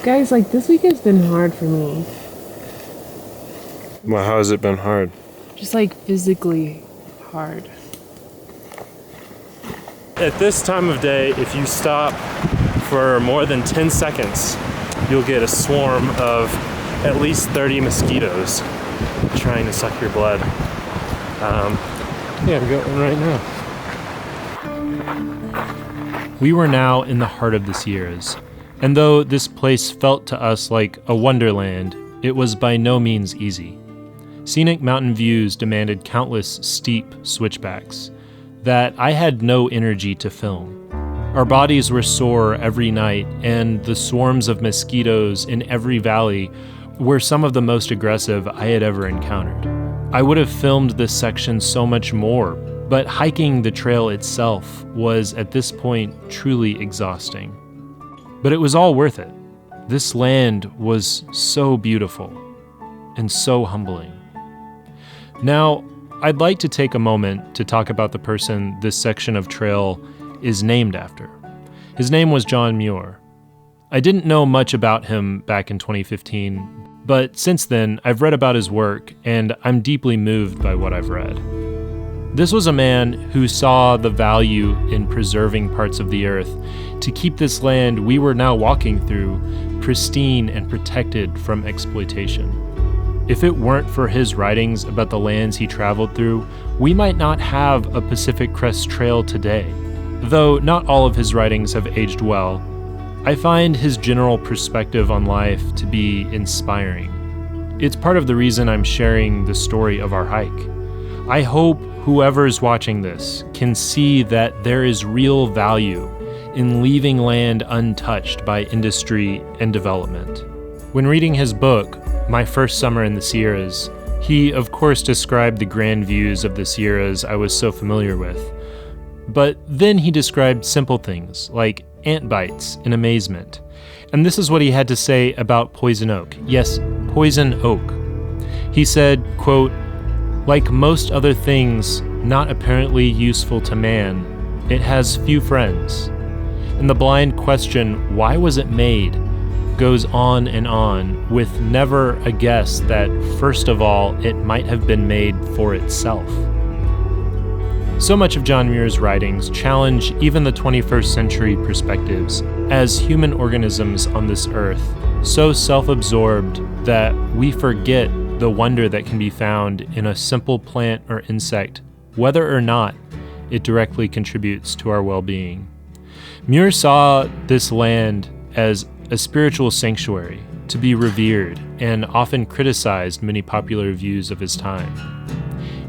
Guys, like, this week has been hard for me. Well, how has it been hard? Just, like, physically hard. At this time of day, if you stop for more than 10 seconds, you'll get a swarm of at least 30 mosquitoes trying to suck your blood. Yeah, we got one right now. We were now in the heart of the Sierras, and though this place felt to us like a wonderland, it was by no means easy. Scenic mountain views demanded countless steep switchbacks that I had no energy to film. Our bodies were sore every night, and the swarms of mosquitoes in every valley were some of the most aggressive I had ever encountered. I would have filmed this section so much more, but hiking the trail itself was at this point truly exhausting. But it was all worth it. This land was so beautiful and so humbling. Now, I'd like to take a moment to talk about the person this section of trail is named after. His name was John Muir. I didn't know much about him back in 2015, but since then, I've read about his work, and I'm deeply moved by what I've read. This was a man who saw the value in preserving parts of the earth to keep this land we were now walking through pristine and protected from exploitation. If it weren't for his writings about the lands he traveled through, we might not have a Pacific Crest Trail today. Though not all of his writings have aged well, I find his general perspective on life to be inspiring. It's part of the reason I'm sharing the story of our hike. I hope whoever's watching this can see that there is real value in leaving land untouched by industry and development. When reading his book, My First Summer in the Sierras, he of course described the grand views of the Sierras I was so familiar with. But then he described simple things like ant bites in amazement. And this is what he had to say about poison oak. Yes, poison oak. He said, quote, "Like most other things not apparently useful to man, it has few friends. And the blind question, why was it made, goes on and on, with never a guess that, first of all, it might have been made for itself." So much of John Muir's writings challenge even the 21st century perspectives as human organisms on this earth, so self-absorbed that we forget the wonder that can be found in a simple plant or insect, whether or not it directly contributes to our well-being. Muir saw this land as a spiritual sanctuary to be revered and often criticized many popular views of his time.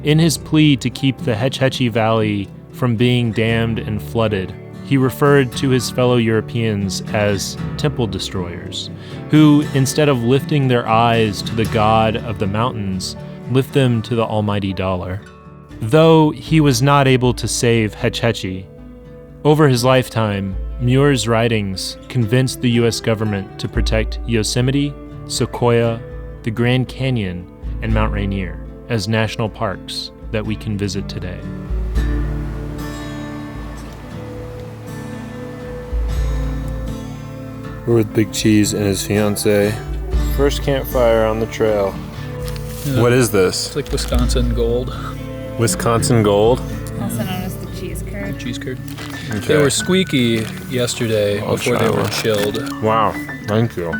In his plea to keep the Hetch Hetchy Valley from being dammed and flooded, he referred to his fellow Europeans as temple destroyers, who, instead of lifting their eyes to the god of the mountains, lift them to the almighty dollar. Though he was not able to save Hetch Hetchy, over his lifetime, Muir's writings convinced the U.S. government to protect Yosemite, Sequoia, the Grand Canyon, and Mount Rainier as national parks that we can visit today. We're with Big Cheese and his fiance. First campfire on the trail. Yeah. What is this? It's like Wisconsin gold. Wisconsin gold? Also known as the cheese curd. Cheese curd. Okay. They were squeaky yesterday before they were chilled. Wow, thank you.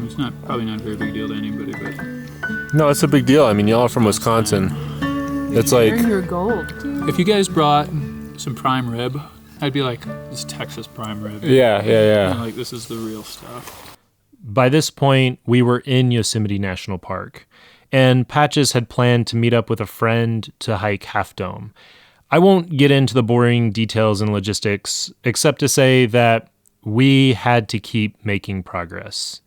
It's probably not a very big deal to anybody, but No, it's a big deal. I mean, y'all are from Wisconsin. It's like, Earn your gold. if you guys brought some prime rib, I'd be like, this is Texas prime rib. yeah. Like, this is the real stuff. By this point, we were in Yosemite National Park, and Patches had planned to meet up with a friend to hike Half Dome. I won't get into the boring details and logistics, except to say that we had to keep making progress.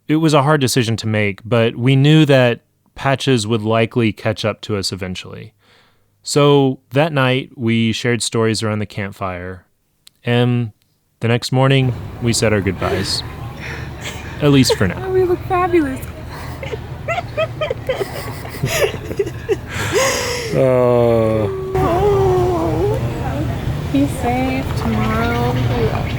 It was a hard decision to make, but we knew that Patches would likely catch up to us eventually. So that night, we shared stories around the campfire, and the next morning, we said our goodbyes. At least for now. Oh, we look fabulous. Be safe tomorrow. Yeah.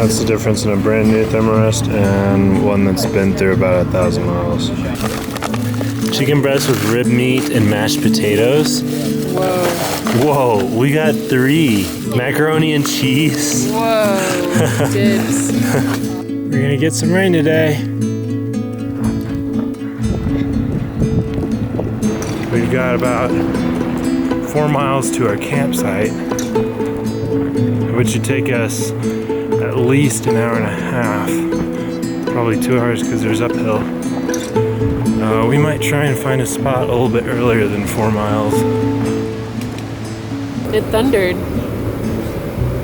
That's the difference in a brand new Thermarest and one that's been through about 1,000 miles. Chicken breast with rib meat and mashed potatoes. Whoa. Whoa, we got 3. Macaroni and cheese. Whoa. Dibs. We're gonna get some rain today. We've got about 4 miles to our campsite, which should take us at least an hour and a half. Probably 2 hours because there's uphill. We might try and find a spot a little bit earlier than 4 miles. It thundered.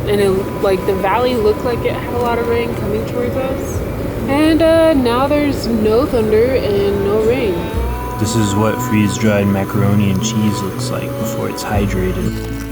And the valley looked like it had a lot of rain coming towards us. And now there's no thunder and no rain. This is what freeze-dried macaroni and cheese looks like before it's hydrated.